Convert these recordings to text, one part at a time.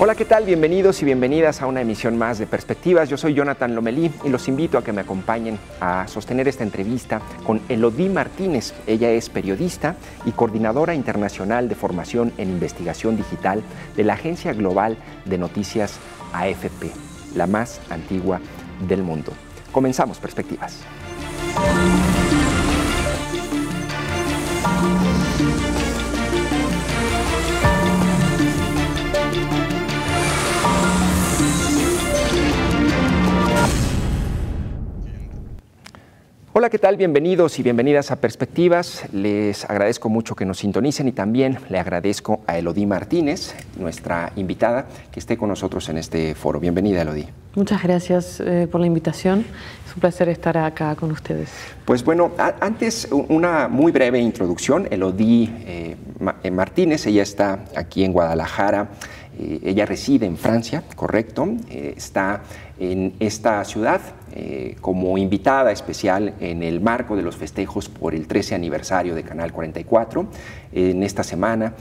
Hola, ¿qué tal? Bienvenidos y bienvenidas a una emisión más de Perspectivas. Yo soy Jonathan Lomelí y los invito a que me acompañen a sostener esta entrevista con Elodie Martínez. Ella es periodista y coordinadora internacional de formación en investigación digital de la Agencia Global de Noticias AFP, la más antigua del mundo. Comenzamos Perspectivas. Hola, ¿qué tal? Bienvenidos y bienvenidas a Perspectivas. Les agradezco mucho que nos sintonicen y también le agradezco a Elodie Martínez, nuestra invitada, que esté con nosotros en este foro. Bienvenida, Elodie. Muchas gracias por la invitación. Es un placer estar acá con ustedes. Pues bueno, antes una muy breve introducción. Elodie Martínez, ella está aquí en Guadalajara. Ella reside en Francia, correcto. Está en esta ciudad como invitada especial en el marco de los festejos por el 13 aniversario de Canal 44. En esta semana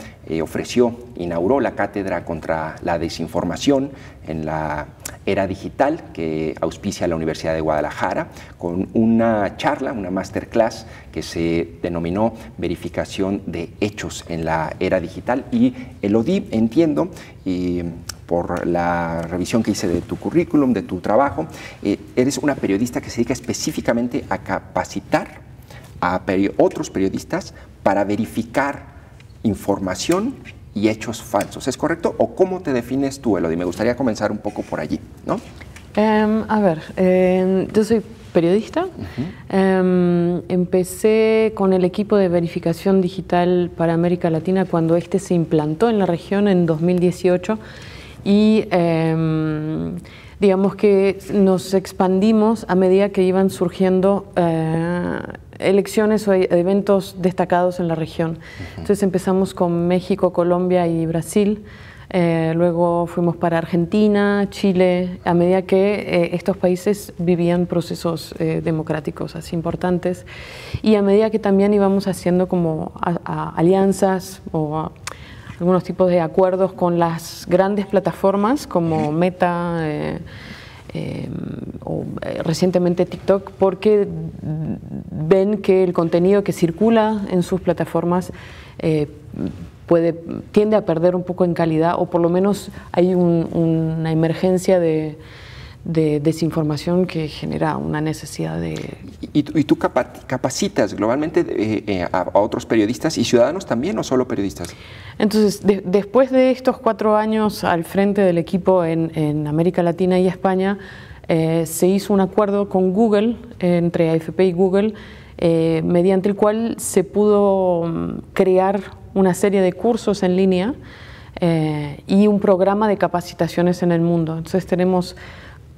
inauguró la cátedra contra la desinformación en la era digital que auspicia la Universidad de Guadalajara con una charla, una masterclass que se denominó Verificación de Hechos en la Era Digital. Y Elodie, entiendo, por la revisión que hice de tu currículum, de tu trabajo, eres una periodista que se dedica específicamente a capacitar a otros periodistas para verificar información y hechos falsos. ¿Es correcto? ¿O cómo te defines tú, Elodie? Me gustaría comenzar un poco por allí, ¿no? Yo soy periodista. Empecé con el equipo de verificación digital para América Latina cuando este se implantó en la región en 2018 y digamos que nos expandimos a medida que iban surgiendo elecciones o eventos destacados en la región. Entonces empezamos con México, Colombia y Brasil. Luego fuimos para Argentina, Chile, a medida que estos países vivían procesos democráticos así importantes y a medida que también íbamos haciendo como alianzas o algunos tipos de acuerdos con las grandes plataformas como Meta o recientemente TikTok, porque ven que el contenido que circula en sus plataformas tiende a perder un poco en calidad, o por lo menos hay una emergencia de desinformación que genera una necesidad de... ¿Y tú capacitas globalmente a otros periodistas y ciudadanos también, o solo periodistas? Entonces, después de estos 4 años al frente del equipo en América Latina y España, se hizo un acuerdo con Google, entre AFP y Google, mediante el cual se pudo crear una serie de cursos en línea y un programa de capacitaciones en el mundo. Entonces tenemos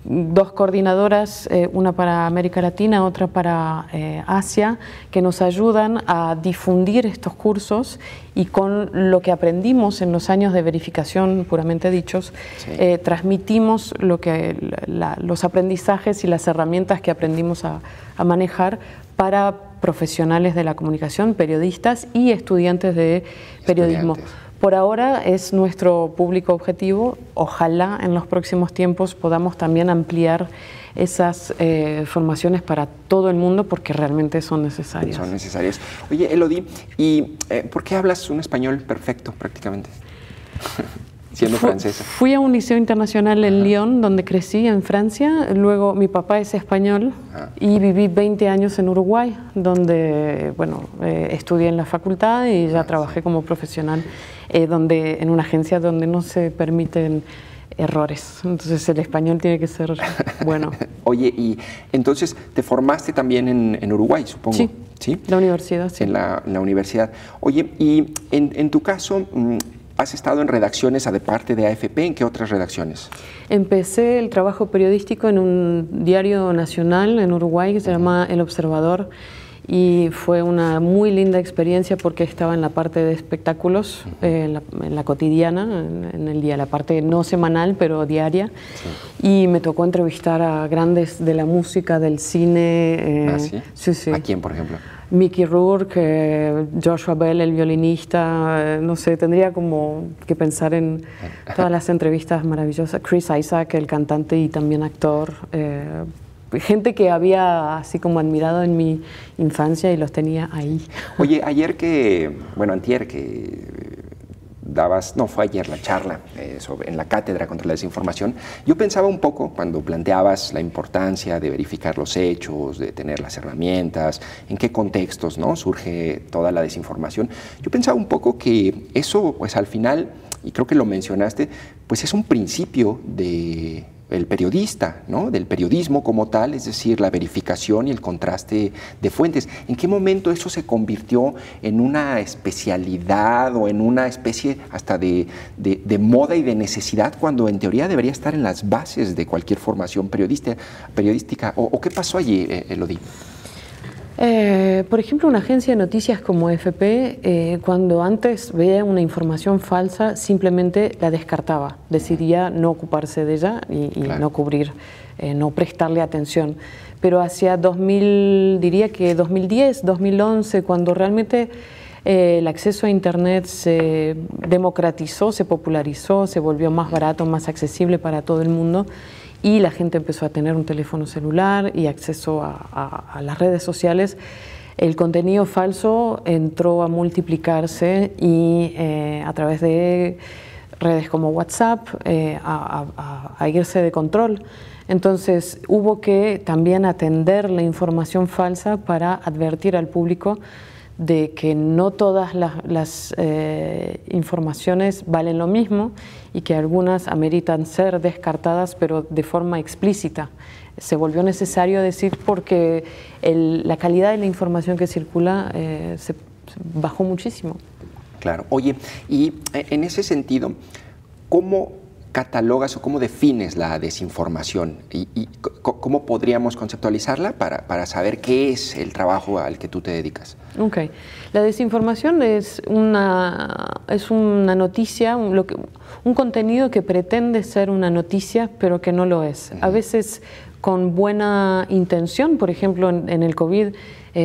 2 coordinadoras, una para América Latina, otra para Asia, que nos ayudan a difundir estos cursos, y con lo que aprendimos en los años de verificación puramente dichos, sí, transmitimos los aprendizajes y las herramientas que aprendimos a manejar para profesionales de la comunicación, periodistas y estudiantes de periodismo. Por ahora es nuestro público objetivo. Ojalá en los próximos tiempos podamos también ampliar esas formaciones para todo el mundo, porque realmente son necesarias. Son necesarias. Oye, Elodie, ¿y por qué hablas un español perfecto prácticamente? Siendo francesa. Fui a un liceo internacional en Lyon, donde crecí, en Francia. Luego mi papá es español y viví 20 años en Uruguay, donde estudié en la facultad y ya trabajé como profesional en una agencia donde no se permiten errores. Entonces el español tiene que ser bueno. Oye, y entonces te formaste también en Uruguay, supongo. Sí, ¿sí? La universidad, sí. En la universidad. Oye, y en tu caso... ¿Has estado en redacciones de parte de AFP? ¿En qué otras redacciones? Empecé el trabajo periodístico en un diario nacional en Uruguay que se llama El Observador, y fue una muy linda experiencia porque estaba en la parte de espectáculos, en la cotidiana, en el día, la parte no semanal pero diaria, sí, y me tocó entrevistar a grandes de la música, del cine. ¿Sí? Sí, sí. ¿A quién, por ejemplo? Mickey Rourke, Joshua Bell, el violinista, no sé, tendría como que pensar en todas las entrevistas maravillosas. Chris Isaak, el cantante y también actor. Gente que había así como admirado en mi infancia y los tenía ahí. Oye, antier que dabas, no, fue ayer la charla en la cátedra contra la desinformación, yo pensaba un poco cuando planteabas la importancia de verificar los hechos, de tener las herramientas, en qué contextos, ¿no?, surge toda la desinformación. Yo pensaba un poco que eso, pues al final, y creo que lo mencionaste, pues es un principio del periodista, ¿no?, del periodismo como tal, es decir, la verificación y el contraste de fuentes. ¿En qué momento eso se convirtió en una especialidad o en una especie hasta de moda y de necesidad, cuando en teoría debería estar en las bases de cualquier formación periodística? ¿O qué pasó allí, Elodie? Por ejemplo, una agencia de noticias como AFP, cuando antes veía una información falsa, simplemente la descartaba, decidía no ocuparse de ella y claro, no cubrir, no prestarle atención. Pero hacia diría que 2010, 2011, cuando realmente el acceso a Internet se democratizó, se popularizó, se volvió más barato, más accesible para todo el mundo, y la gente empezó a tener un teléfono celular y acceso a las redes sociales, el contenido falso entró a multiplicarse y a través de redes como WhatsApp a irse de control. Entonces hubo que también atender la información falsa para advertir al público de que no todas las informaciones valen lo mismo y que algunas ameritan ser descartadas, pero de forma explícita. Se volvió necesario decir porque la calidad de la información que circula se bajó muchísimo. Claro. Oye, y en ese sentido, ¿cómo catalogas o cómo defines la desinformación y cómo podríamos conceptualizarla para saber qué es el trabajo al que tú te dedicas? Ok. La desinformación es una noticia, un contenido que pretende ser una noticia, pero que no lo es. A veces con buena intención, por ejemplo, en el COVID,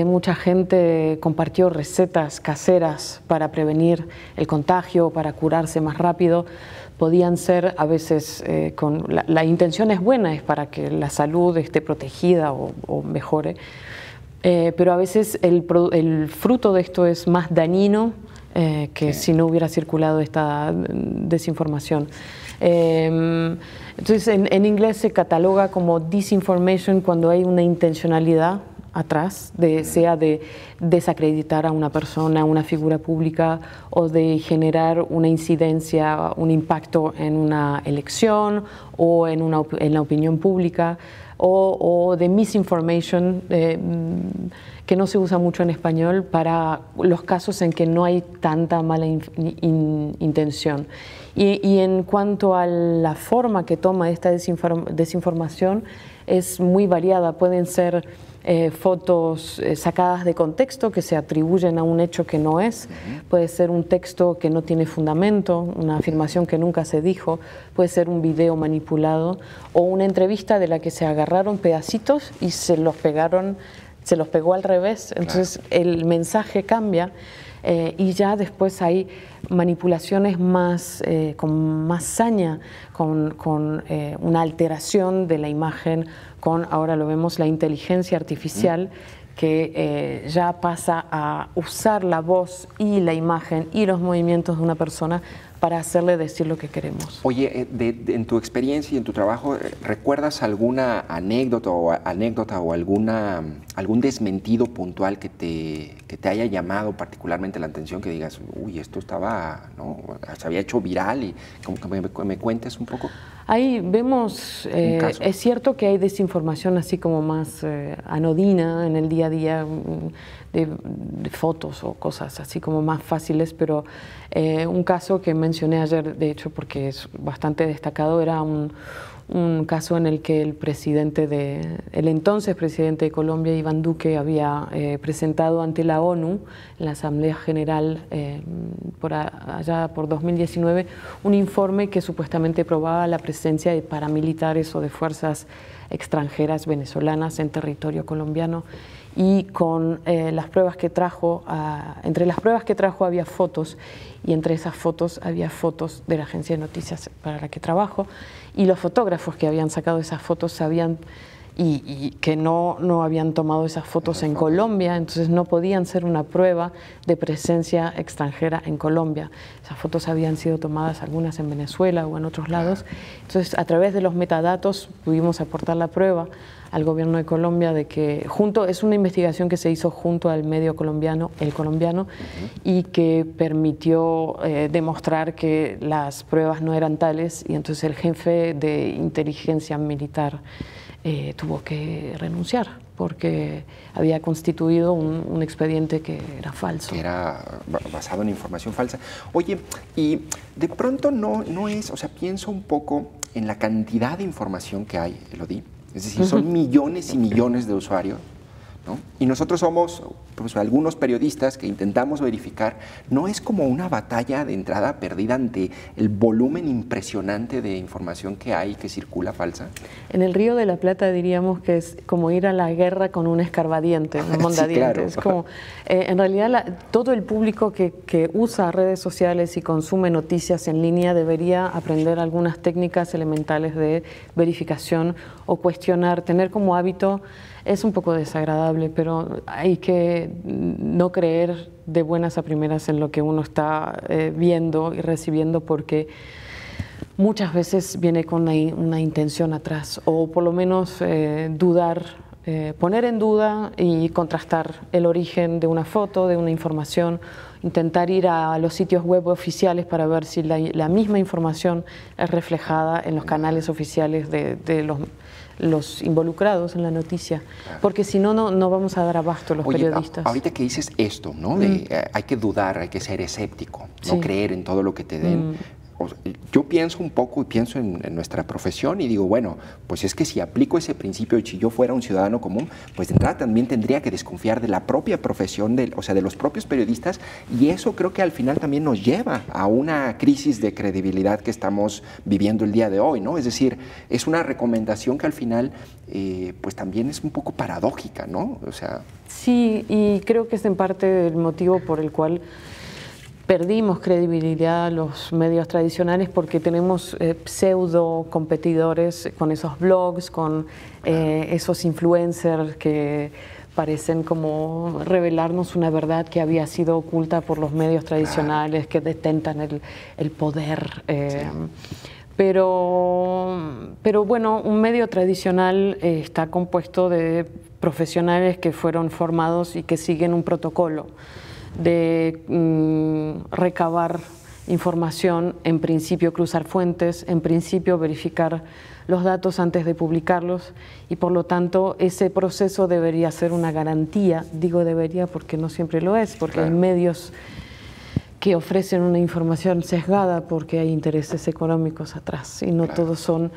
mucha gente compartió recetas caseras para prevenir el contagio, para curarse más rápido. Podían ser a veces, la intención es buena, es para que la salud esté protegida o mejore, pero a veces el fruto de esto es más dañino que si no hubiera circulado esta desinformación. Entonces en inglés se cataloga como disinformation cuando hay una intencionalidad atrás, sea de desacreditar a una persona, una figura pública, o de generar una incidencia, un impacto en una elección o en la opinión pública, o de misinformation, que no se usa mucho en español para los casos en que no hay tanta mala intención. Y en cuanto a la forma que toma esta desinformación, es muy variada. Pueden ser fotos sacadas de contexto que se atribuyen a un hecho que no es, puede ser un texto que no tiene fundamento, una afirmación que nunca se dijo, puede ser un video manipulado o una entrevista de la que se agarraron pedacitos y se los pegó al revés, entonces el mensaje cambia. Y ya después hay manipulaciones con más saña, con una alteración de la imagen, con, ahora lo vemos, la inteligencia artificial, que ya pasa a usar la voz y la imagen y los movimientos de una persona para hacerle decir lo que queremos. Oye, en tu experiencia y en tu trabajo, ¿recuerdas alguna anécdota o algún desmentido puntual que te haya llamado particularmente la atención, que digas, uy, esto estaba, ¿no?, se había hecho viral, y como que me cuentes un poco? Ahí vemos, es cierto que hay desinformación así como más anodina en el día a día, de fotos o cosas así como más fáciles, pero un caso que mencioné ayer, de hecho, porque es bastante destacado, era un caso en el que el entonces presidente de Colombia, Iván Duque, había presentado ante la ONU, en la Asamblea General, allá por 2019, un informe que supuestamente probaba la presencia de paramilitares o de fuerzas extranjeras venezolanas en territorio colombiano, y con las pruebas que trajo, entre las pruebas que trajo había fotos, y entre esas fotos había fotos de la agencia de noticias para la que trabajo, y los fotógrafos que habían sacado esas fotos sabían y que no habían tomado esas fotos en Colombia, entonces no podían ser una prueba de presencia extranjera en Colombia. Esas fotos habían sido tomadas algunas en Venezuela o en otros lados, entonces a través de los metadatos pudimos aportar la prueba al gobierno de Colombia de que es una investigación que se hizo junto al medio colombiano, El Colombiano, y que permitió demostrar que las pruebas no eran tales, y entonces el jefe de inteligencia militar tuvo que renunciar porque había constituido un expediente que era falso. Que era basado en información falsa. Oye, y de pronto no es, o sea, pienso un poco en la cantidad de información que hay, Elodie. Es decir, son millones y millones de usuarios, ¿no? Y nosotros somos pues, algunos periodistas que intentamos verificar. ¿No es como una batalla de entrada perdida ante el volumen impresionante de información que hay que circula falsa? En el Río de la Plata diríamos que es como ir a la guerra con un escarbadiente, un mondadiente. Sí, claro. Como, en realidad todo el público que usa redes sociales y consume noticias en línea debería aprender algunas técnicas elementales de verificación o cuestionar, tener como hábito. Es un poco desagradable, pero hay que no creer de buenas a primeras en lo que uno está viendo y recibiendo, porque muchas veces viene con una intención atrás, o por lo menos dudar, poner en duda y contrastar el origen de una foto, de una información, intentar ir a los sitios web oficiales para ver si la misma información es reflejada en los canales oficiales de los involucrados en la noticia, porque si no vamos a dar abasto los periodistas. Ahorita que dices esto, ¿no? Hay que dudar, hay que ser escéptico, no creer en todo lo que te den. Yo pienso un poco y pienso en nuestra profesión y digo, bueno, pues es que si aplico ese principio y si yo fuera un ciudadano común, pues de entrada también tendría que desconfiar de la propia profesión, o sea, de los propios periodistas, y eso creo que al final también nos lleva a una crisis de credibilidad que estamos viviendo el día de hoy, ¿no? Es decir, es una recomendación que al final pues también es un poco paradójica, ¿no? O sea... Sí, y creo que es en parte el motivo por el cual perdimos credibilidad a los medios tradicionales, porque tenemos pseudo competidores con esos blogs, con esos influencers que parecen como revelarnos una verdad que había sido oculta por los medios tradicionales, que detentan el poder. Pero bueno, un medio tradicional está compuesto de profesionales que fueron formados y que siguen un protocolo de recabar información, en principio cruzar fuentes, en principio verificar los datos antes de publicarlos, y por lo tanto ese proceso debería ser una garantía. Digo debería porque no siempre lo es, porque hay medios que ofrecen una información sesgada porque hay intereses económicos atrás, y no todos son,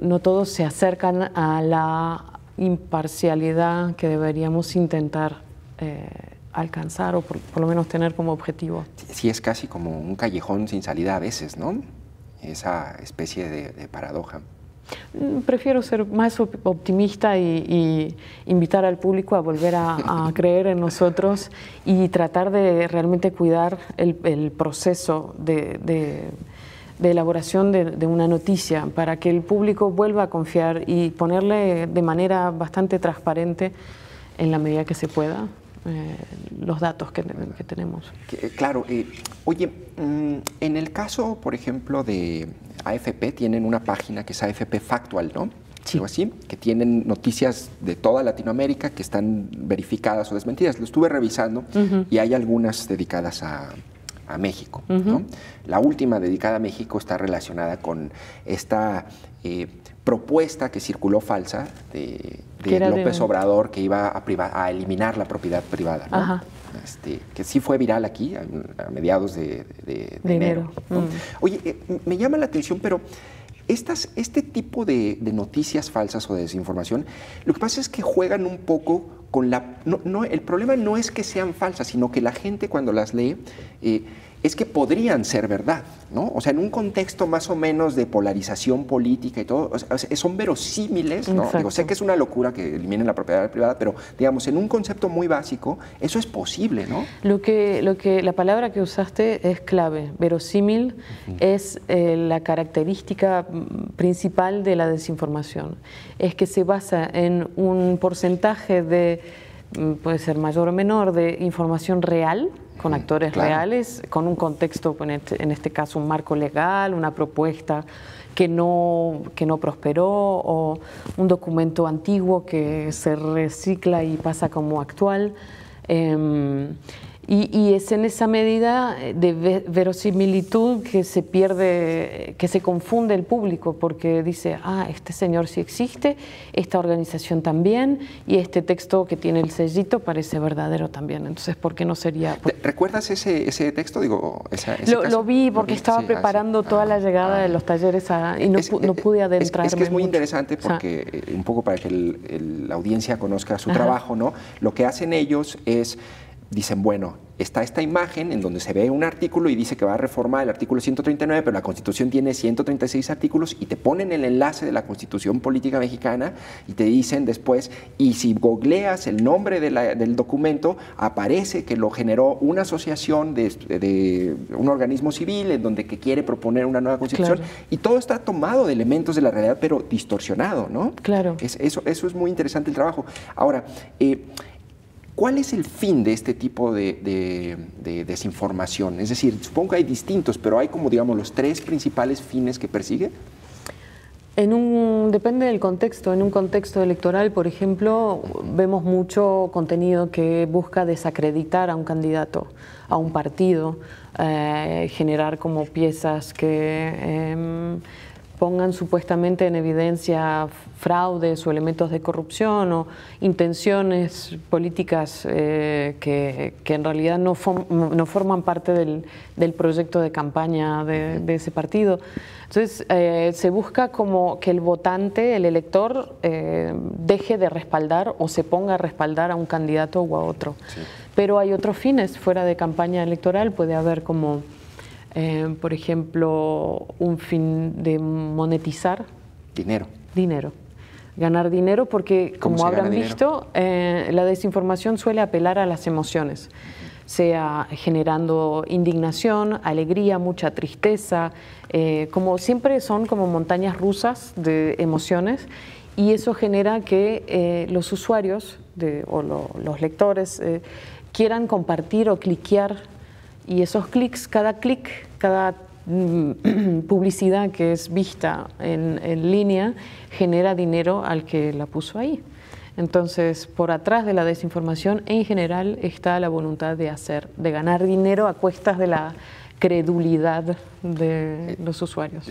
no todos se acercan a la imparcialidad que deberíamos intentar alcanzar, o por lo menos tener como objetivo. Sí, es casi como un callejón sin salida a veces, ¿no? Esa especie de paradoja. Prefiero ser más optimista y invitar al público a volver a creer en nosotros y tratar de realmente cuidar el proceso de elaboración de una noticia, para que el público vuelva a confiar y ponerle de manera bastante transparente, en la medida que se pueda, los datos que tenemos. Claro. Oye, en el caso, por ejemplo, de AFP, tienen una página que es AFP Factual, ¿no? Sí. Algo así, que tienen noticias de toda Latinoamérica que están verificadas o desmentidas. Lo estuve revisando y hay algunas dedicadas a México, ¿no? La última dedicada a México está relacionada con esta propuesta que circuló falsa de López Obrador que iba a eliminar la propiedad privada, ¿no? Que sí fue viral aquí a mediados de enero, ¿no? Oye, me llama la atención, pero este tipo de noticias falsas o de desinformación, lo que pasa es que juegan un poco con el problema no es que sean falsas, sino que la gente cuando las lee es que podrían ser verdad, ¿no? O sea, en un contexto más o menos de polarización política y todo, o sea, son verosímiles, ¿no? Digo, sé que es una locura que eliminen la propiedad privada, pero digamos, en un concepto muy básico, eso es posible, ¿no? La palabra que usaste es clave. Verosímil es la característica principal de la desinformación. Es que se basa en un porcentaje de, puede ser mayor o menor, de información real, con actores reales, con un contexto, en este caso un marco legal, una propuesta que no prosperó, o un documento antiguo que se recicla y pasa como actual. Y es en esa medida de verosimilitud que se pierde, que se confunde el público, porque dice, este señor sí existe, esta organización también, y este texto que tiene el sellito parece verdadero también. Entonces, ¿por qué no sería? ¿Recuerdas ese texto? Digo, lo vi porque estaba preparando toda la llegada de los talleres y no pude adentrarme. Es que es muy mucho. Interesante porque, un poco para que la audiencia conozca su trabajo, ¿no? Lo que hacen ellos es, dicen, bueno, está esta imagen en donde se ve un artículo y dice que va a reformar el artículo 139, pero la Constitución tiene 136 artículos y te ponen el enlace de la Constitución Política Mexicana y te dicen después, y si googleas el nombre del documento, aparece que lo generó una asociación de un organismo civil en donde que quiere proponer una nueva Constitución, y todo está tomado de elementos de la realidad, pero distorsionado, ¿no? Claro. Eso es muy interesante el trabajo. Ahora, ¿cuál es el fin de este tipo de desinformación? Es decir, supongo que hay distintos, pero hay como, digamos, los tres principales fines que persigue. Depende del contexto. En un contexto electoral, por ejemplo, vemos mucho contenido que busca desacreditar a un candidato, a un partido, generar como piezas que pongan supuestamente en evidencia fraudes o elementos de corrupción o intenciones políticas que en realidad no forman parte del proyecto de campaña de ese partido. Entonces se busca como que el votante, el elector, deje de respaldar o se ponga a respaldar a un candidato o a otro. Sí. Pero hay otros fines fuera de campaña electoral. Puede haber como por ejemplo, un fin de monetizar dinero, ganar dinero, porque como habrán visto, la desinformación suele apelar a las emociones, sea generando indignación, alegría, mucha tristeza, como siempre son como montañas rusas de emociones, y eso genera que los usuarios los lectores quieran compartir o cliquear. Y esos clics, cada publicidad que es vista en línea genera dinero al que la puso ahí. Entonces, por atrás de la desinformación en general está la voluntad de ganar dinero a cuestas de la credulidad de los usuarios.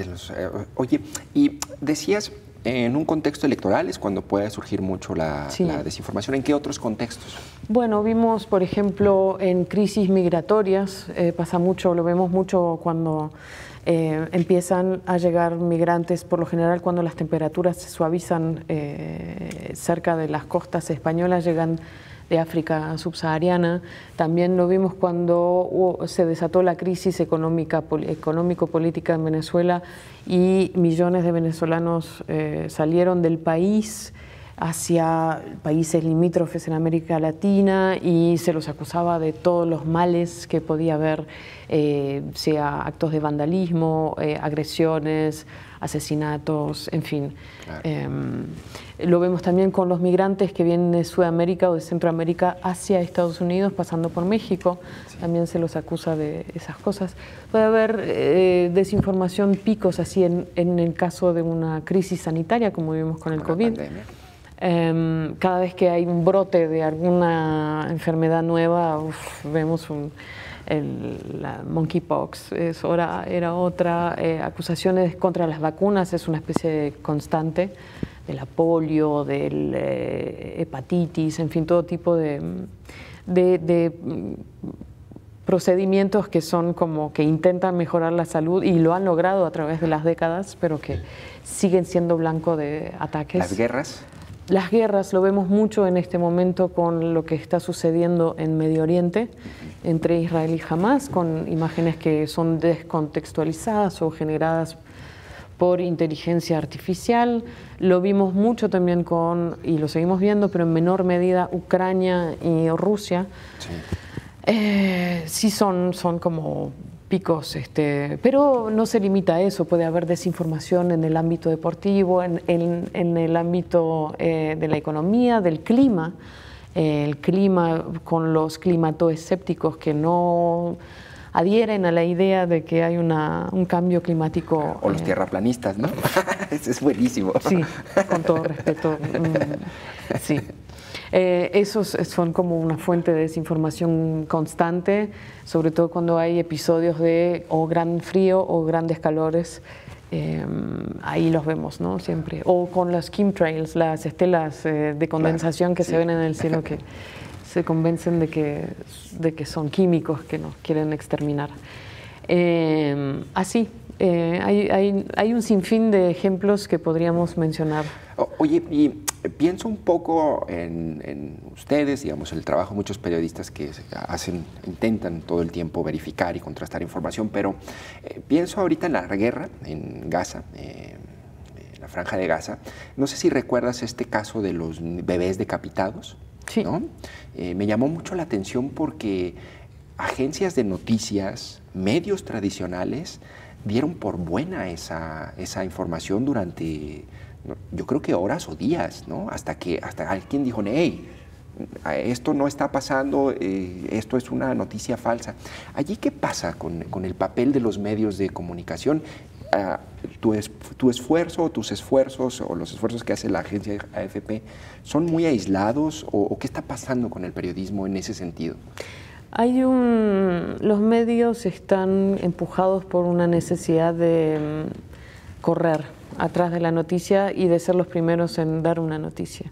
Oye, y decías, en un contexto electoral es cuando puede surgir mucho la desinformación. ¿En qué otros contextos? Bueno, vimos, por ejemplo, en crisis migratorias, pasa mucho, lo vemos mucho cuando empiezan a llegar migrantes, por lo general cuando las temperaturas se suavizan cerca de las costas españolas, llegan de África subsahariana. También lo vimos cuando se desató la crisis económico-política en Venezuela y millones de venezolanos salieron del país hacia países limítrofes en América Latina y se los acusaba de todos los males que podía haber, sea actos de vandalismo, agresiones, asesinatos, en fin. Claro. Lo vemos también con los migrantes que vienen de Sudamérica o de Centroamérica hacia Estados Unidos, pasando por México. Sí. También se los acusa de esas cosas. Puede haber desinformación, picos así en el caso de una crisis sanitaria, como vimos con el COVID. Cada vez que hay un brote de alguna enfermedad nueva, vemos la monkeypox era otra, acusaciones contra las vacunas es una especie de constante, de la polio, del hepatitis, en fin, todo tipo de procedimientos que son como que intentan mejorar la salud y lo han logrado a través de las décadas, pero que siguen siendo blanco de ataques. ¿Las guerras? Las guerras lo vemos mucho en este momento con lo que está sucediendo en Medio Oriente entre Israel y Hamás, con imágenes que son descontextualizadas o generadas por inteligencia artificial. Lo vimos mucho también y lo seguimos viendo, pero en menor medida, Ucrania y Rusia. Sí. Sí son como picos, pero no se limita a eso, puede haber desinformación en el ámbito deportivo, en el ámbito de la economía, del clima, el clima con los climatoescépticos que no adhieren a la idea de que hay un cambio climático. O los tierraplanistas, ¿no? Eso es buenísimo. Sí, con todo respeto. Sí. Esos son como una fuente de desinformación constante, sobre todo cuando hay episodios de o gran frío o grandes calores. Ahí los vemos, ¿no? Siempre. O con las chemtrails, las estelas de condensación que se ven en el cielo, que se convencen de que son químicos que nos quieren exterminar. Así, hay un sinfín de ejemplos que podríamos mencionar. Oye, y pienso un poco en ustedes, digamos, el trabajo de muchos periodistas que intentan todo el tiempo verificar y contrastar información, pero pienso ahorita en la guerra en Gaza, en la Franja de Gaza. No sé si recuerdas este caso de los bebés decapitados, sí, ¿no? Me llamó mucho la atención porque agencias de noticias, medios tradicionales, dieron por buena esa información durante, yo creo que horas o días, ¿no? Hasta alguien dijo, hey, esto no está pasando, esto es una noticia falsa. ¿Allí qué pasa con el papel de los medios de comunicación? ¿Tu esfuerzo o tus esfuerzos o los esfuerzos que hace la agencia AFP son muy aislados o qué está pasando con el periodismo en ese sentido? Los medios están empujados por una necesidad de correr atrás de la noticia y de ser los primeros en dar una noticia.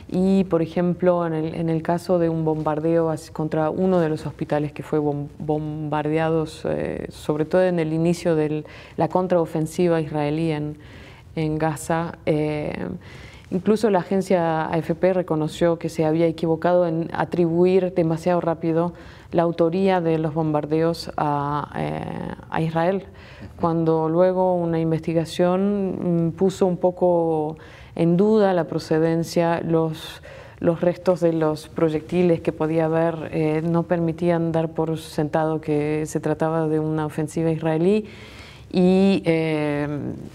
Y, por ejemplo, en el caso de un bombardeo contra uno de los hospitales que fue bombardeado, sobre todo en el inicio de la contraofensiva israelí en Gaza, incluso la agencia AFP reconoció que se había equivocado en atribuir demasiado rápido la autoría de los bombardeos a Israel, cuando luego una investigación puso un poco en duda la procedencia, los restos de los proyectiles que podía haber no permitían dar por sentado que se trataba de una ofensiva israelí. Y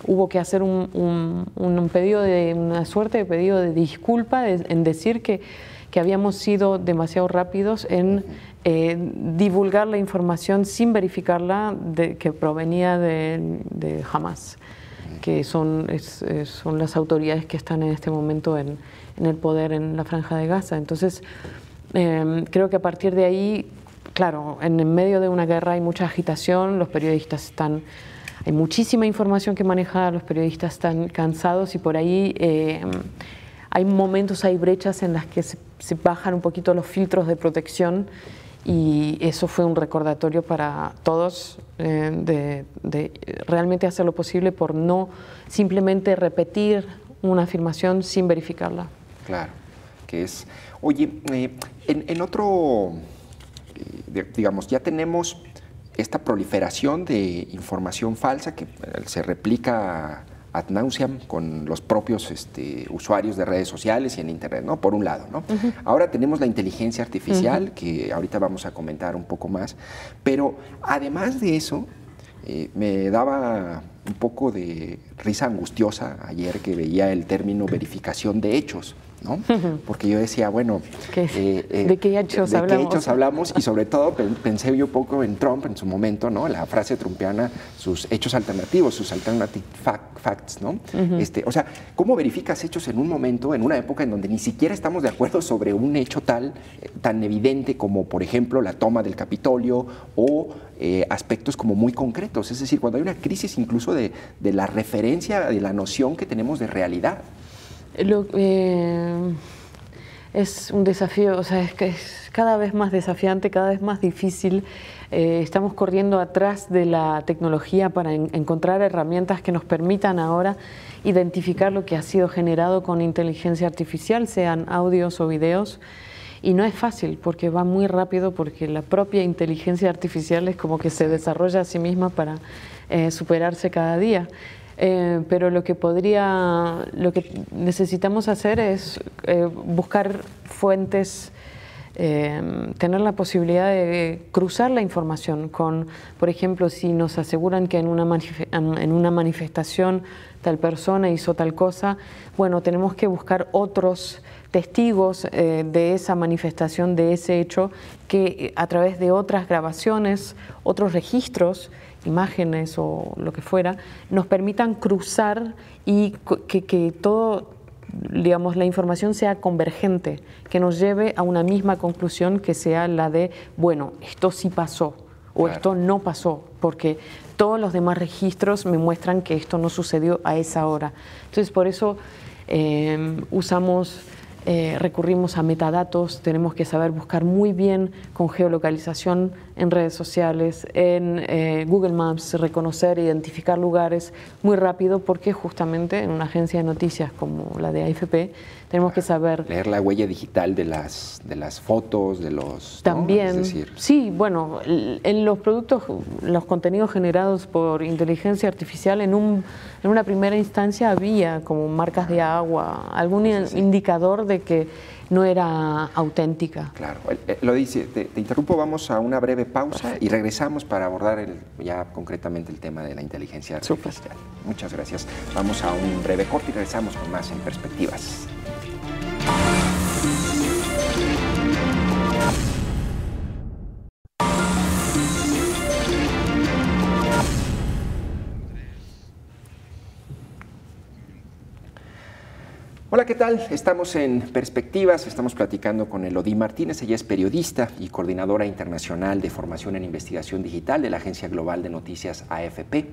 hubo que hacer un pedido una suerte de pedido de disculpa en decir que habíamos sido demasiado rápidos en divulgar la información sin verificarla que provenía de Hamás, que son las autoridades que están en este momento en el poder en la Franja de Gaza. Entonces, creo que a partir de ahí, claro, en medio de una guerra hay mucha agitación, los periodistas hay muchísima información que manejar, los periodistas están cansados y por ahí hay momentos, hay brechas en las que se bajan un poquito los filtros de protección y eso fue un recordatorio para todos de realmente hacer lo posible por no simplemente repetir una afirmación sin verificarla. Claro, que es... Oye, en otro, digamos, ya tenemos esta proliferación de información falsa que se replica ad nauseam con los propios usuarios de redes sociales y en Internet, ¿no? Por un lado, ¿no? Uh-huh. Ahora tenemos la inteligencia artificial, uh-huh, que ahorita vamos a comentar un poco más, pero además de eso, me daba un poco de risa angustiosa ayer que veía el término verificación de hechos, ¿no? Porque yo decía, bueno, ¿de qué hechos hablamos? ¿De qué hechos hablamos? Y sobre todo pensé yo un poco en Trump en su momento, ¿no? La frase trumpiana, sus hechos alternativos, sus alternative facts, ¿no? O sea, ¿cómo verificas hechos en un momento, en una época en donde ni siquiera estamos de acuerdo sobre un hecho tan evidente como, por ejemplo, la toma del Capitolio o aspectos como muy concretos? Es decir, cuando hay una crisis incluso de la referencia, de la noción que tenemos de realidad. Es un desafío, o sea, es que es cada vez más desafiante, cada vez más difícil. Estamos corriendo atrás de la tecnología para encontrar herramientas que nos permitan ahora identificar lo que ha sido generado con inteligencia artificial, sean audios o videos. Y no es fácil porque va muy rápido, porque la propia inteligencia artificial es como que se desarrolla a sí misma para superarse cada día. Pero lo que necesitamos hacer es buscar fuentes, tener la posibilidad de cruzar la información con, por ejemplo, si nos aseguran que en una manifestación tal persona hizo tal cosa, bueno, tenemos que buscar otros testigos de esa manifestación, de ese hecho, que a través de otras grabaciones, otros registros, imágenes o lo que fuera, nos permitan cruzar y que todo, digamos, la información sea convergente, que nos lleve a una misma conclusión, que sea la de, bueno, esto sí pasó o claro, esto no pasó, porque todos los demás registros me muestran que esto no sucedió a esa hora. Entonces, por eso recurrimos a metadatos, tenemos que saber buscar muy bien con geolocalización en redes sociales, en Google Maps, reconocer, identificar lugares muy rápido, porque justamente en una agencia de noticias como la de AFP tenemos que saber... Leer la huella digital de las fotos, de los... También, ¿no? Es decir... sí, bueno, en los productos, los contenidos generados por inteligencia artificial, en una primera instancia había como marcas de agua, algún indicador de que no era auténtica. Claro, lo dice, te interrumpo, vamos a una breve pausa y regresamos para abordar ya concretamente el tema de la inteligencia artificial. Super. Muchas gracias. Vamos a un breve corte y regresamos con más en Perspectivas. Hola, ¿qué tal? Estamos en Perspectivas, estamos platicando con Elodie Martínez. Ella es periodista y coordinadora internacional de formación en investigación digital de la Agencia Global de Noticias AFP.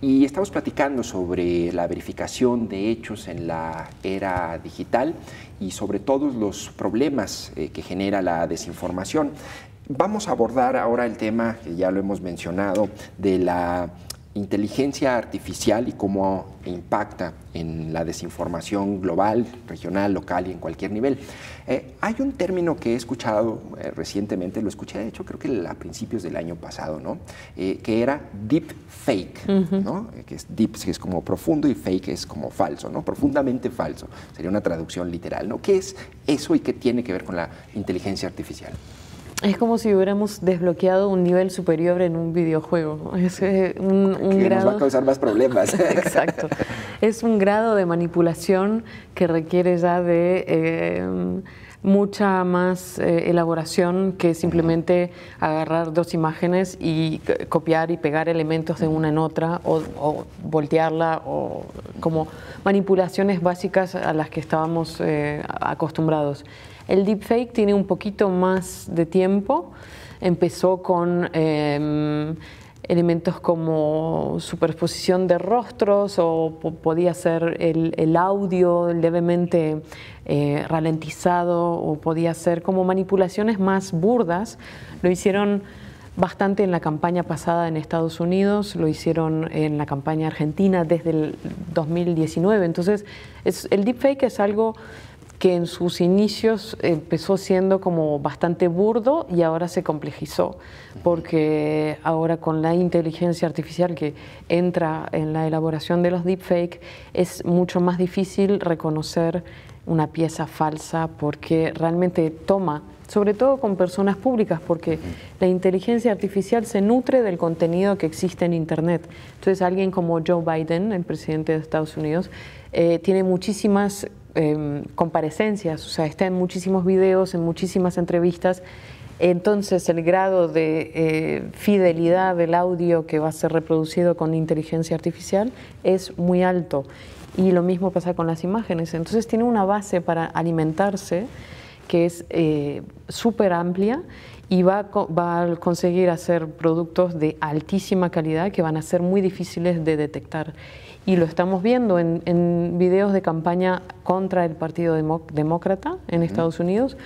Y estamos platicando sobre la verificación de hechos en la era digital y sobre todos los problemas que genera la desinformación. Vamos a abordar ahora el tema, que ya lo hemos mencionado, de la inteligencia artificial y cómo impacta en la desinformación global, regional, local y en cualquier nivel. Hay un término que he escuchado recientemente, lo escuché de hecho creo que a principios del año pasado, ¿no? Que era deep fake, ¿no? Que es deep, que es como profundo, y fake es como falso, ¿no? Profundamente falso, sería una traducción literal, ¿no? ¿Qué es eso y qué tiene que ver con la inteligencia artificial? Es como si hubiéramos desbloqueado un nivel superior en un videojuego. Es un que grado... nos va a causar más problemas. Exacto. Es un grado de manipulación que requiere ya de mucha más elaboración que simplemente agarrar dos imágenes y copiar y pegar elementos de una en otra o voltearla, o como manipulaciones básicas a las que estábamos acostumbrados. El deepfake tiene un poquito más de tiempo. Empezó con elementos como superposición de rostros, o podía ser el audio levemente ralentizado, o podía ser como manipulaciones más burdas. Lo hicieron bastante en la campaña pasada en Estados Unidos, lo hicieron en la campaña argentina desde el 2019. Entonces, el deepfake es algo que en sus inicios empezó siendo como bastante burdo y ahora se complejizó, porque ahora con la inteligencia artificial que entra en la elaboración de los deepfake es mucho más difícil reconocer una pieza falsa, porque realmente toma, sobre todo con personas públicas, porque la inteligencia artificial se nutre del contenido que existe en Internet. Entonces alguien como Joe Biden, el presidente de Estados Unidos, tiene muchísimas comparecencias, o sea, está en muchísimos videos, en muchísimas entrevistas. Entonces el grado de fidelidad del audio que va a ser reproducido con inteligencia artificial es muy alto. Y lo mismo pasa con las imágenes. Entonces tiene una base para alimentarse que es súper amplia y va a conseguir hacer productos de altísima calidad que van a ser muy difíciles de detectar. Y lo estamos viendo en videos de campaña contra el Partido Demócrata en Estados Unidos,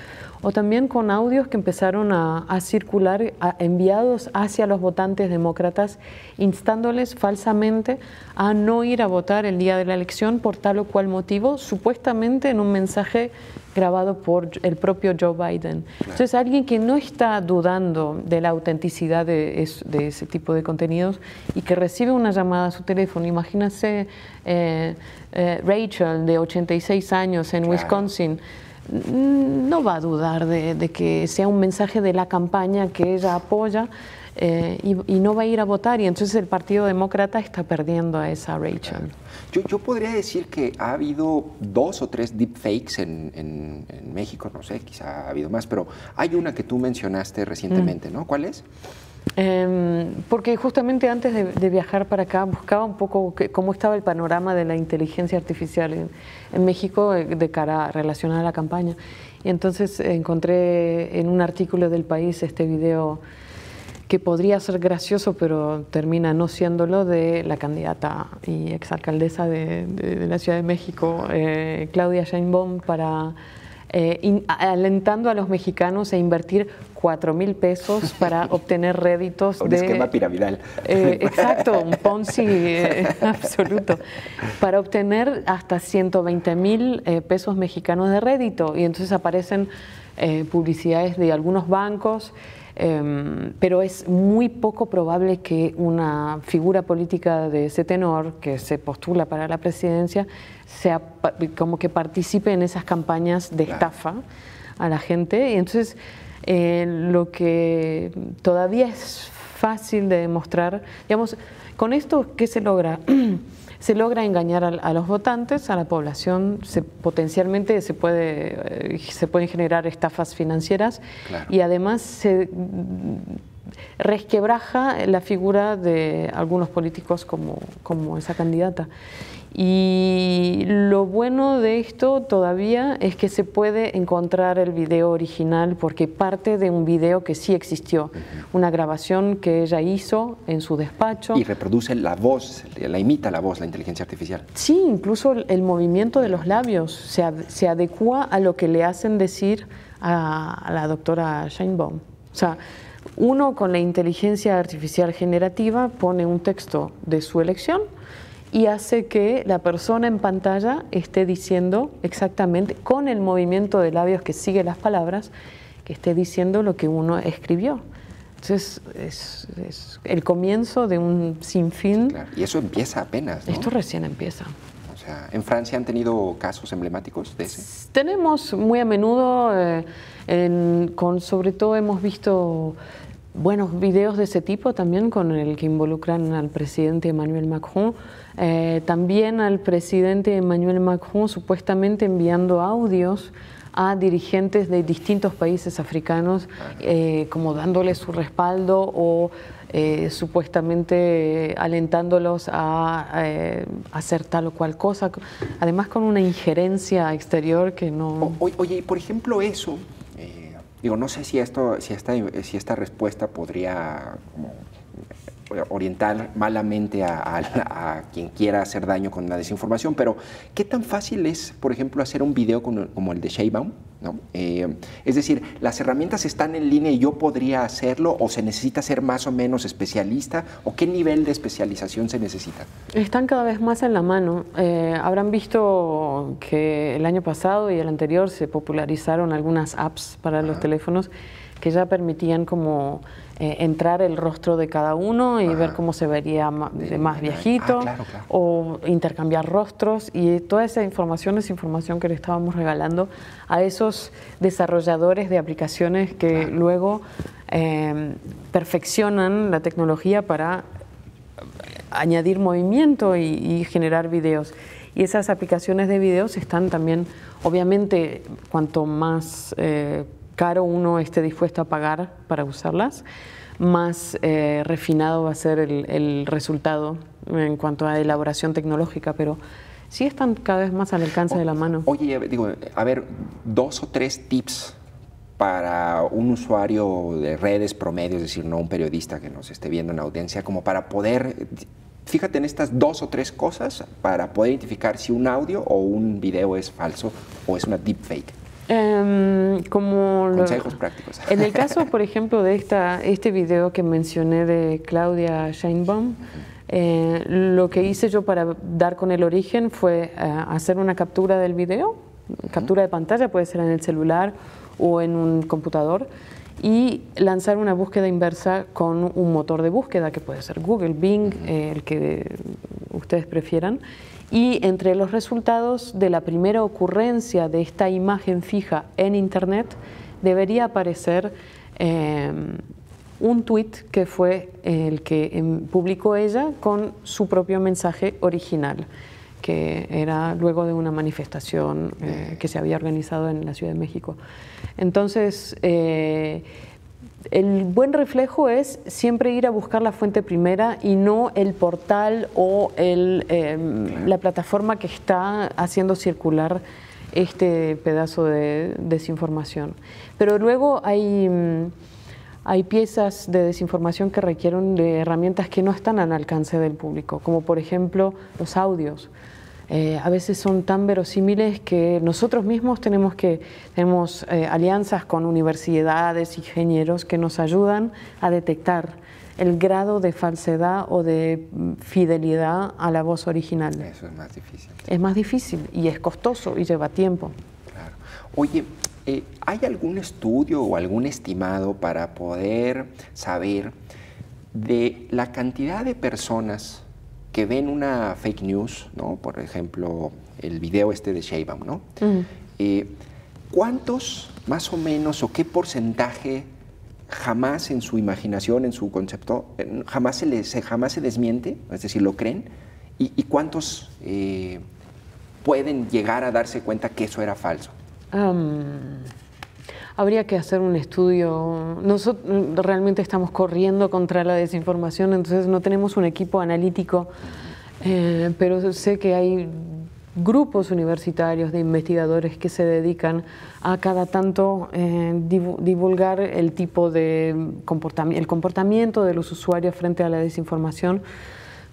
o también con audios que empezaron a circular enviados hacia los votantes demócratas, instándoles falsamente a no ir a votar el día de la elección por tal o cual motivo, supuestamente en un mensaje grabado por el propio Joe Biden. Entonces, alguien que no está dudando de la autenticidad de ese tipo de contenidos y que recibe una llamada a su teléfono, imagínese Rachel, de 86 años en Wisconsin, no va a dudar de que sea un mensaje de la campaña que ella apoya y no va a ir a votar, y entonces el Partido Demócrata está perdiendo a esa Rachel. Yo podría decir que ha habido 2 o 3 deepfakes en México, no sé, quizá ha habido más, pero hay una que tú mencionaste recientemente, ¿no? ¿Cuál es? Porque justamente antes de viajar para acá buscaba un poco cómo estaba el panorama de la inteligencia artificial en México de cara relacionada a la campaña. Y entonces encontré en un artículo del País este video que podría ser gracioso, pero termina no siéndolo, de la candidata y exalcaldesa de la Ciudad de México, Claudia Sheinbaum, para alentando a los mexicanos a invertir 4,000 pesos para obtener réditos un esquema piramidal. Exacto, un Ponzi absoluto, para obtener hasta 120,000 pesos mexicanos de rédito. Y entonces aparecen publicidades de algunos bancos, pero es muy poco probable que una figura política de ese tenor, que se postula para la presidencia, sea como que participe en esas campañas de estafa a la gente. Y entonces lo que todavía es fácil de demostrar, digamos, con esto, ¿qué se logra? Se logra engañar a los votantes, a la población, potencialmente se pueden generar estafas financieras, y además se resquebraja la figura de algunos políticos como esa candidata. Y lo bueno de esto todavía es que se puede encontrar el video original, porque parte de un video que sí existió, una grabación que ella hizo en su despacho. Y reproduce la voz, la imita la voz, la inteligencia artificial. Sí, incluso el movimiento de los labios se adecua a lo que le hacen decir a la doctora Sheinbaum. O sea, uno con la inteligencia artificial generativa pone un texto de su elección y hace que la persona en pantalla esté diciendo exactamente, con el movimiento de labios que sigue las palabras, que esté diciendo lo que uno escribió. Entonces es el comienzo de un sinfín. Claro. Y eso empieza apenas, ¿no? Esto recién empieza. O sea, ¿en Francia han tenido casos emblemáticos de ese? Tenemos muy a menudo, sobre todo hemos visto buenos videos de ese tipo también, con el que involucran al presidente Emmanuel Macron. También al presidente Emmanuel Macron supuestamente enviando audios a dirigentes de distintos países africanos, como dándoles su respaldo o supuestamente alentándolos a hacer tal o cual cosa, además con una injerencia exterior que no... Oye, y por ejemplo eso, digo, no sé si esta respuesta podría como orientar malamente a quien quiera hacer daño con la desinformación, pero ¿qué tan fácil es, por ejemplo, hacer un video como el de Sheinbaum, ¿no? Es decir, ¿las herramientas están en línea y yo podría hacerlo, o se necesita ser más o menos especialista, o qué nivel de especialización se necesita? Están cada vez más en la mano. Habrán visto que el año pasado y el anterior se popularizaron algunas apps para los teléfonos que ya permitían como entrar el rostro de cada uno y ver cómo se vería de más viejito, claro. o intercambiar rostros, y toda esa información es información que le estábamos regalando a esos desarrolladores de aplicaciones que luego perfeccionan la tecnología para añadir movimiento y generar videos. Y esas aplicaciones de videos están también, obviamente, cuanto más caro uno esté dispuesto a pagar para usarlas, más refinado va a ser el resultado en cuanto a elaboración tecnológica, pero sí están cada vez más al alcance de la mano. Oye, digo, a ver, 2 o 3 tips para un usuario de redes promedio, es decir, no un periodista que nos esté viendo en audiencia, como para poder, fíjate en estas 2 o 3 cosas para poder identificar si un audio o un video es falso o es una deepfake. Consejos prácticos. En el caso, por ejemplo, de este video que mencioné de Claudia Sheinbaum, lo que hice yo para dar con el origen fue hacer una captura del video, captura de pantalla, puede ser en el celular o en un computador, y lanzar una búsqueda inversa con un motor de búsqueda que puede ser Google, Bing, el que ustedes prefieran. Y entre los resultados de la primera ocurrencia de esta imagen fija en Internet debería aparecer un tweet que fue el que publicó ella con su propio mensaje original, que era luego de una manifestación que se había organizado en la Ciudad de México. Entonces, el buen reflejo es siempre ir a buscar la fuente primera y no el portal o la plataforma que está haciendo circular este pedazo de desinformación. Pero luego hay piezas de desinformación que requieren de herramientas que no están al alcance del público, como por ejemplo los audios. A veces son tan verosímiles que nosotros mismos tenemos alianzas con universidades, ingenieros que nos ayudan a detectar el grado de falsedad o de fidelidad a la voz original. Eso es más difícil. Es más difícil y es costoso y lleva tiempo. Claro. Oye, ¿hay algún estudio o algún estimado para poder saber de la cantidad de personas que ven una fake news, ¿no? Por ejemplo, el video de Sheinbaum, ¿no? ¿Cuántos, más o menos, o qué porcentaje jamás en su imaginación, en su concepto, jamás se desmiente, es decir, lo creen? ¿Y cuántos pueden llegar a darse cuenta que eso era falso? Habría que hacer un estudio. Nosotros realmente estamos corriendo contra la desinformación, entonces no tenemos un equipo analítico, pero sé que hay grupos universitarios de investigadores que se dedican a cada tanto divulgar el tipo de comportamiento de los usuarios frente a la desinformación.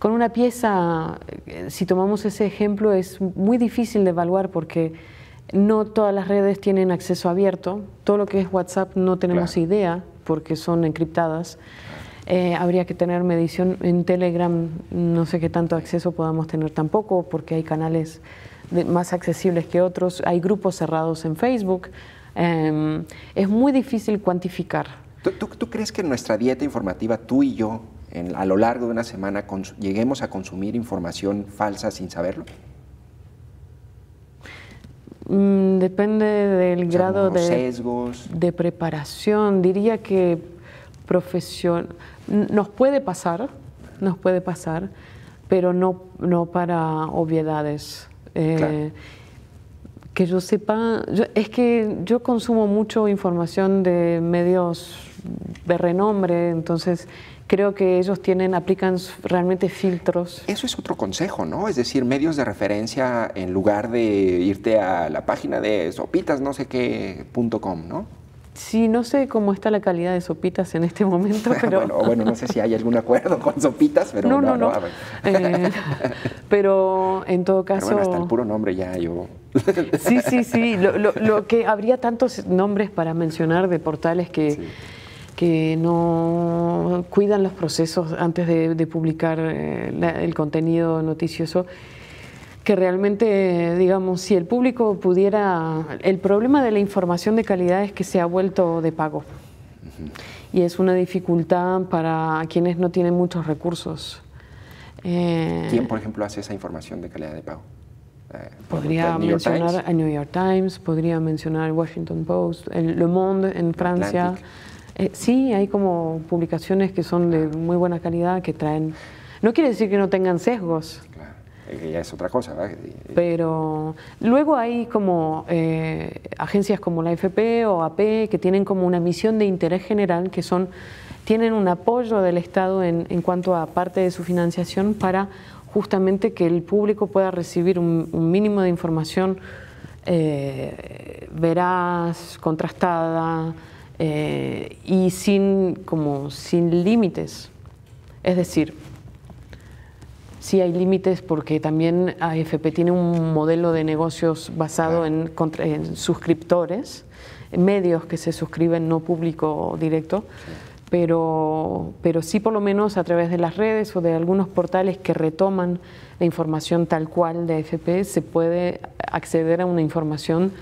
Con una pieza, si tomamos ese ejemplo, es muy difícil de evaluar porque no todas las redes tienen acceso abierto. Todo lo que es WhatsApp no tenemos idea porque son encriptadas. Habría que tener medición en Telegram, no sé qué tanto acceso podamos tener tampoco porque hay canales más accesibles que otros. Hay grupos cerrados en Facebook. Es muy difícil cuantificar. ¿Tú crees que en nuestra dieta informativa, tú y yo, a lo largo de una semana, lleguemos a consumir información falsa sin saberlo? Depende del grado sesgos. De preparación. Diría que nos puede pasar, pero no para obviedades. Claro. Que yo sepa, es que yo consumo mucho información de medios de renombre, entonces creo que ellos aplican realmente filtros. Eso es otro consejo, ¿no? Es decir, medios de referencia en lugar de irte a la página de sopitas.com, ¿no? Sí, no sé cómo está la calidad de Sopitas en este momento, pero... bueno, no sé si hay algún acuerdo con Sopitas, pero no. Pero en todo caso... Pero bueno, hasta el puro nombre ya yo... Sí. Lo que habría tantos nombres para mencionar de portales que no cuidan los procesos antes de publicar el contenido noticioso, que realmente, digamos, si el público pudiera... El problema de la información de calidad es que se ha vuelto de pago. Y es una dificultad para quienes no tienen muchos recursos. ¿Quién, por ejemplo, hace esa información de calidad de pago? Podría mencionar a New York Times, podría mencionar el Washington Post, el Le Monde en Francia. Sí, hay como publicaciones que son de muy buena calidad, que traen No quiere decir que no tengan sesgos. Claro, ya es otra cosa, ¿verdad? Pero luego hay como agencias como la AFP o AP que tienen como una misión de interés general, que tienen un apoyo del Estado en cuanto a parte de su financiación para justamente que el público pueda recibir un mínimo de información veraz, contrastada y sin límites. Es decir, sí hay límites porque también AFP tiene un modelo de negocios basado en suscriptores, en medios que se suscriben, no público directo, pero sí por lo menos a través de las redes o de algunos portales que retoman la información tal cual de AFP se puede acceder a una información,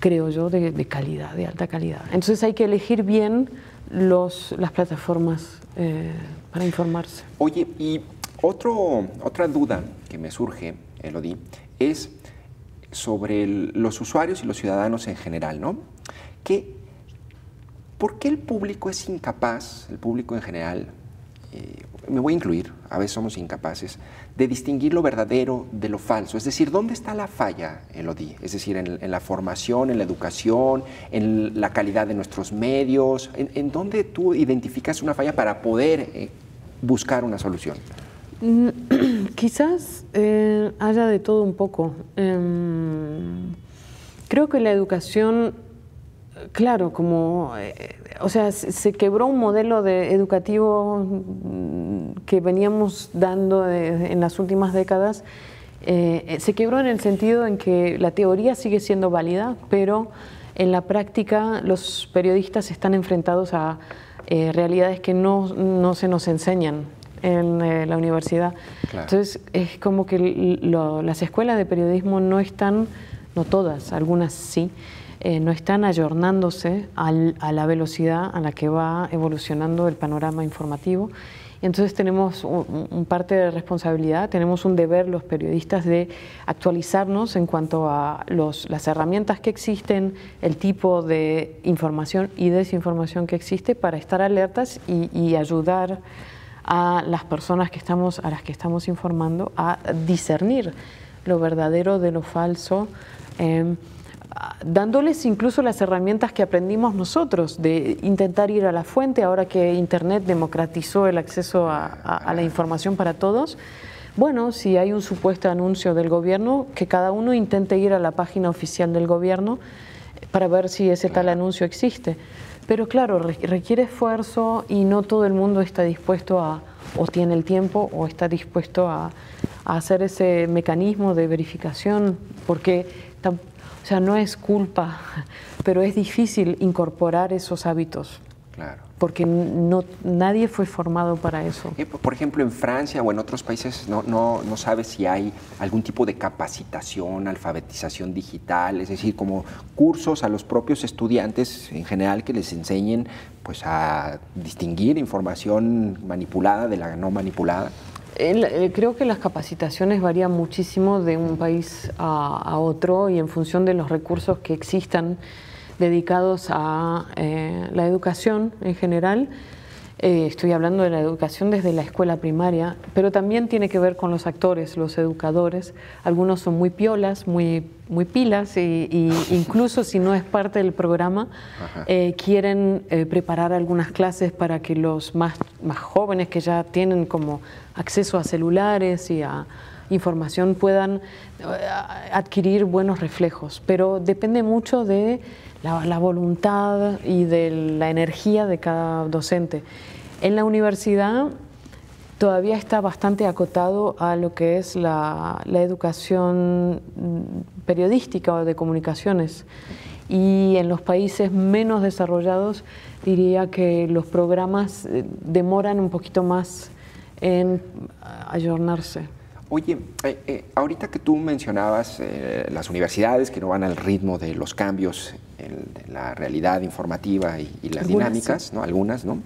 creo yo, de calidad, de alta calidad. Entonces hay que elegir bien las plataformas para informarse. Oye, y otra duda que me surge, Elodie, es sobre los usuarios y los ciudadanos en general, ¿no? ¿Por qué el público es incapaz, el público en general, me voy a incluir, a veces somos incapaces, de distinguir lo verdadero de lo falso? Es decir, ¿dónde está la falla, Elodie? Es decir, en la formación, en la educación, en la calidad de nuestros medios, ¿en dónde tú identificas una falla para poder buscar una solución? Quizás haya de todo un poco. Creo que la educación, claro, o sea, se quebró un modelo educativo que veníamos dando en las últimas décadas. Se quebró en el sentido en que la teoría sigue siendo válida, pero en la práctica los periodistas están enfrentados a realidades que no se nos enseñan en la universidad. Claro. Entonces es como que las escuelas de periodismo no están, no todas, algunas sí, no están ayornándose a la velocidad a la que va evolucionando el panorama informativo. Y entonces tenemos un parte de responsabilidad, tenemos un deber los periodistas de actualizarnos en cuanto a las herramientas que existen, el tipo de información y desinformación que existe para estar alertas y ayudar a las personas a las que estamos informando a discernir lo verdadero de lo falso, dándoles incluso las herramientas que aprendimos nosotros, de intentar ir a la fuente, ahora que Internet democratizó el acceso a la información para todos. Bueno, si hay un supuesto anuncio del gobierno, que cada uno intente ir a la página oficial del gobierno para ver si ese tal anuncio existe. Pero claro, requiere esfuerzo y no todo el mundo está dispuesto o tiene el tiempo o está dispuesto a hacer ese mecanismo de verificación, porque o sea, no es culpa, pero es difícil incorporar esos hábitos. Claro. Porque nadie fue formado para eso. Por ejemplo, en Francia o en otros países no sabes si hay algún tipo de capacitación, alfabetización digital, es decir, como cursos a los propios estudiantes en general que les enseñen pues, a distinguir información manipulada de la no manipulada. Creo que las capacitaciones varían muchísimo de un país a otro y en función de los recursos que existan dedicados a la educación en general. Estoy hablando de la educación desde la escuela primaria, pero también tiene que ver con los actores, los educadores. Algunos son muy piolas, muy pilas y incluso si no es parte del programa, quieren preparar algunas clases para que los más jóvenes que ya tienen como acceso a celulares y a información puedan adquirir buenos reflejos, pero depende mucho de la voluntad y de la energía de cada docente. En la universidad todavía está bastante acotado a lo que es la educación periodística o de comunicaciones, y en los países menos desarrollados diría que los programas demoran un poquito más en ayornarse. Oye, ahorita que tú mencionabas las universidades que no van al ritmo de los cambios en la realidad informativa y las dinámicas, sí, ¿no? Algunas, ¿no?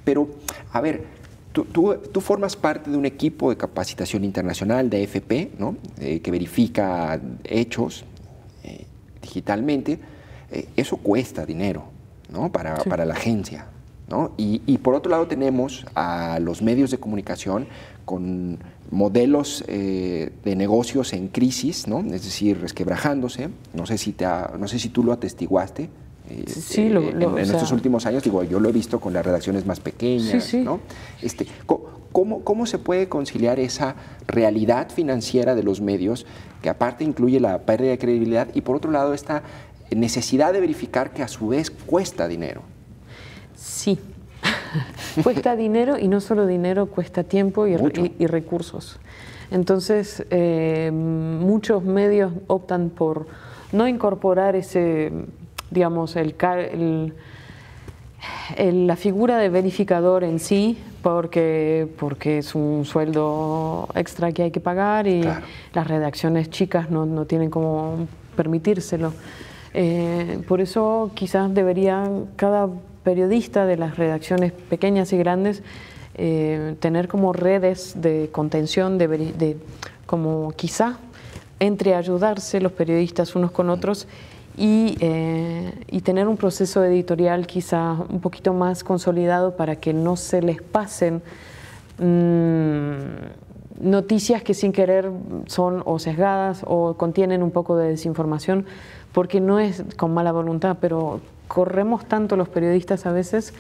Pero, a ver, tú formas parte de un equipo de capacitación internacional de AFP, ¿no? Que verifica hechos digitalmente. Eso cuesta dinero, ¿no? Para la agencia. ¿no? Y por otro lado tenemos a los medios de comunicación con modelos de negocios en crisis, ¿no? Es decir, resquebrajándose. No sé si tú lo atestiguaste. Sí, en estos últimos años, digo, yo lo he visto con las redacciones más pequeñas, sí. ¿no? ¿Cómo se puede conciliar esa realidad financiera de los medios, que aparte incluye la pérdida de credibilidad, y por otro lado esta necesidad de verificar que a su vez cuesta dinero? Sí, cuesta dinero, y no solo dinero, cuesta tiempo y recursos. Entonces, muchos medios optan por no incorporar ese, digamos, la figura de verificador en sí, porque es un sueldo extra que hay que pagar, y claro, las redacciones chicas no tienen cómo permitírselo. Por eso quizás deberían cada periodista de las redacciones pequeñas y grandes tener como redes de contención, como quizá entre ayudarse los periodistas unos con otros, y tener un proceso editorial quizá un poquito más consolidado para que no se les pasen noticias que sin querer son o sesgadas o contienen un poco de desinformación, porque no es con mala voluntad, pero corremos tanto los periodistas a veces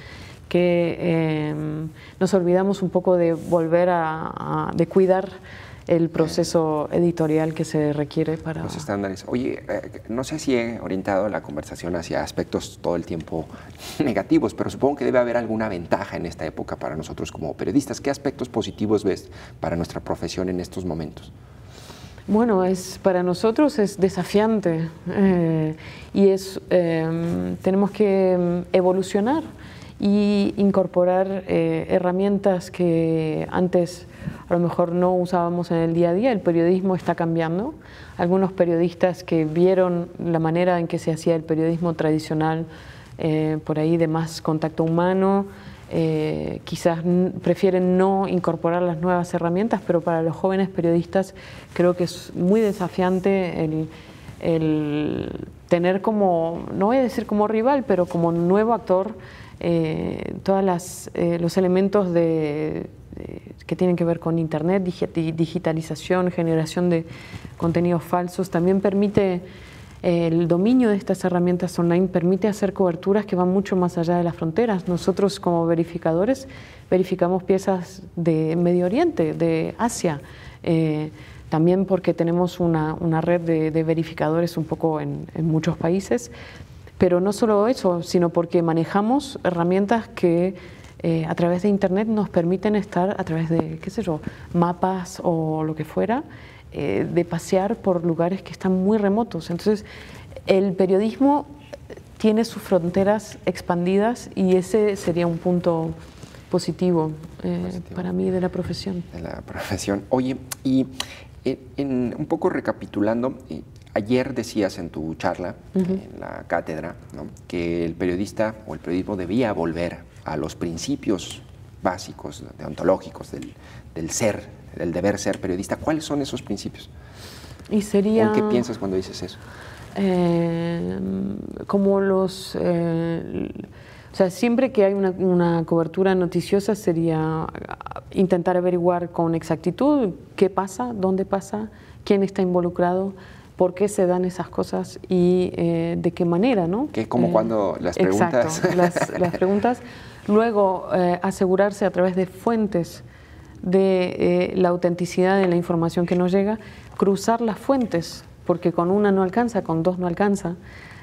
que nos olvidamos un poco de volver de cuidar el proceso editorial que se requiere para los estándares. Oye, no sé si he orientado la conversación hacia aspectos todo el tiempo negativos, pero supongo que debe haber alguna ventaja en esta época para nosotros como periodistas. ¿Qué aspectos positivos ves para nuestra profesión en estos momentos? Bueno, para nosotros es desafiante y tenemos que evolucionar y incorporar herramientas que antes a lo mejor no usábamos en el día a día. El periodismo está cambiando. Algunos periodistas que vieron la manera en que se hacía el periodismo tradicional, por ahí de más contacto humano, quizás prefieren no incorporar las nuevas herramientas, pero para los jóvenes periodistas creo que es muy desafiante el tener como, no voy a decir como rival, pero como nuevo actor, todos los elementos que tienen que ver con Internet, digitalización, generación de contenidos falsos. También permite el dominio de estas herramientas online, permite hacer coberturas que van mucho más allá de las fronteras. Nosotros como verificadores verificamos piezas de Medio Oriente, de Asia, también porque tenemos una red de verificadores un poco en muchos países. Pero no solo eso, sino porque manejamos herramientas que a través de Internet nos permiten estar a través de, qué sé yo, mapas o lo que fuera, de pasear por lugares que están muy remotos. Entonces, el periodismo tiene sus fronteras expandidas y ese sería un punto positivo, para mí de la profesión. De la profesión. Oye, y un poco recapitulando, ayer decías en tu charla, en la cátedra, ¿no?, que el periodista o el periodismo debía volver a los principios básicos, deontológicos del ser, del deber ser periodista. ¿Cuáles son esos principios? Y sería... ¿O qué piensas cuando dices eso? Como los... o sea, siempre que hay una cobertura noticiosa sería intentar averiguar con exactitud qué pasa, dónde pasa, quién está involucrado, por qué se dan esas cosas y de qué manera, ¿no? Que como cuando las preguntas... Exacto, las preguntas. Luego, asegurarse a través de fuentes de la autenticidad de la información que nos llega, cruzar las fuentes, porque con una no alcanza, con dos no alcanza,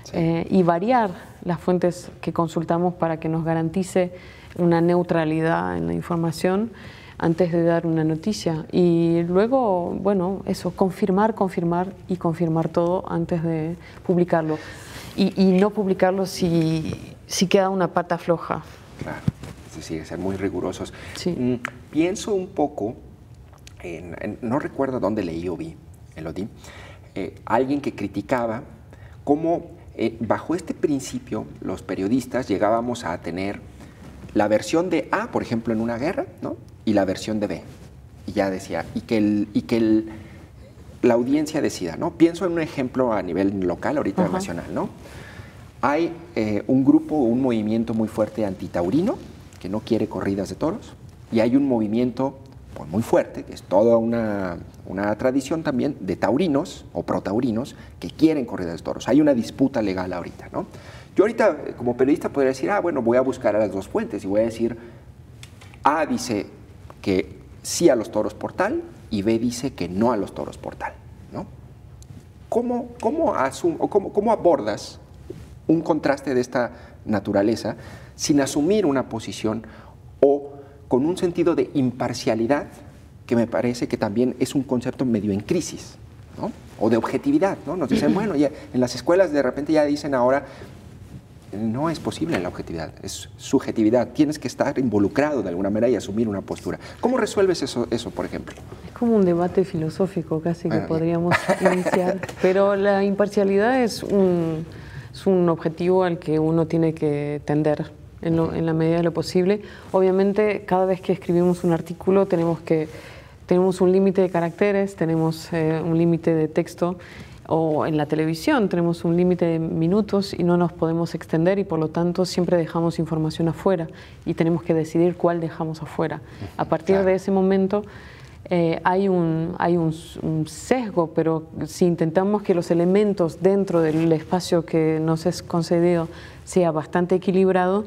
sí. Y variar las fuentes que consultamos para que nos garantice una neutralidad en la información antes de dar una noticia. Y luego, bueno, eso, confirmar y confirmar todo antes de publicarlo. Y no publicarlo si queda una pata floja. Claro, es decir, ser muy rigurosos. Sí. Pienso un poco, no recuerdo dónde leí o vi, Elodie, alguien que criticaba cómo bajo este principio los periodistas llegábamos a tener la versión de A, por ejemplo, en una guerra, ¿no?, y la versión de B. Y ya decía, la audiencia decida, ¿no? Pienso en un ejemplo a nivel local, ahorita nacional, ¿no? Hay un grupo, un movimiento muy fuerte antitaurino, que no quiere corridas de toros, y hay un movimiento pues, muy fuerte, que es toda una tradición también de taurinos o protaurinos que quieren corridas de toros. Hay una disputa legal ahorita, ¿no? Yo ahorita, como periodista, podría decir, bueno, voy a buscar a las dos fuentes y voy a decir, A dice que sí a los toros por tal y B dice que no a los toros por tal, ¿no? ¿Cómo abordas un contraste de esta naturaleza sin asumir una posición o con un sentido de imparcialidad que me parece que también es un concepto medio en crisis, ¿no? O de objetividad, ¿no? Nos dicen, bueno, ya en las escuelas de repente ya dicen ahora, no es posible la objetividad, es subjetividad, tienes que estar involucrado de alguna manera y asumir una postura. ¿Cómo resuelves eso por ejemplo? Es como un debate filosófico casi que podríamos iniciar, pero la imparcialidad es un objetivo al que uno tiene que tender en la medida de lo posible. Obviamente, cada vez que escribimos un artículo tenemos un límite de caracteres, tenemos un límite de texto, o en la televisión tenemos un límite de minutos y no nos podemos extender y por lo tanto siempre dejamos información afuera y tenemos que decidir cuál dejamos afuera. A partir de ese momento hay un sesgo, pero si intentamos que los elementos dentro del espacio que nos es concedido sea bastante equilibrado,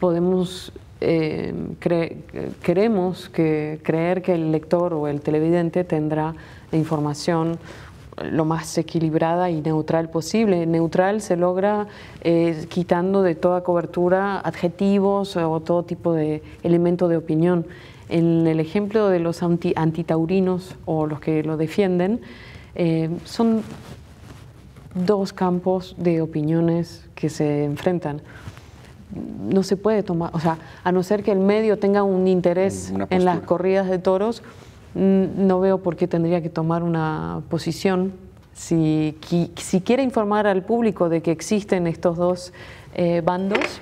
podemos queremos creer que el lector o el televidente tendrá la información lo más equilibrada y neutral posible. Neutral se logra quitando de toda cobertura adjetivos o todo tipo de elemento de opinión. En el ejemplo de los antitaurinos o los que lo defienden, son dos campos de opiniones que se enfrentan. No se puede tomar, o sea, a no ser que el medio tenga un interés en las corridas de toros, no veo por qué tendría que tomar una posición. Si quiere informar al público de que existen estos dos bandos,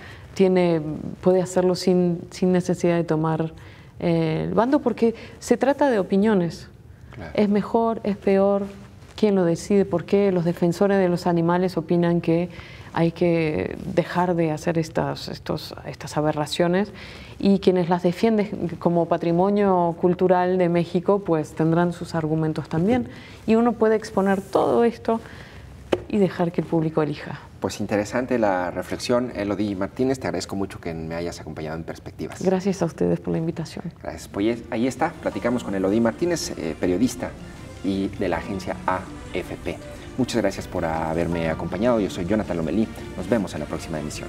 puede hacerlo sin necesidad de tomar el bando, porque se trata de opiniones. Claro. Es mejor, es peor, quién lo decide, por qué los defensores de los animales opinan que hay que dejar de hacer estas aberraciones, y quienes las defienden como patrimonio cultural de México pues tendrán sus argumentos también, y uno puede exponer todo esto y dejar que el público elija. Pues interesante la reflexión, Elodie Martínez, te agradezco mucho que me hayas acompañado en Perspectivas. Gracias a ustedes por la invitación. Gracias, pues ahí está, platicamos con Elodie Martínez, periodista y de la agencia AFP. Muchas gracias por haberme acompañado. Yo soy Jonathan Lomelí. Nos vemos en la próxima emisión.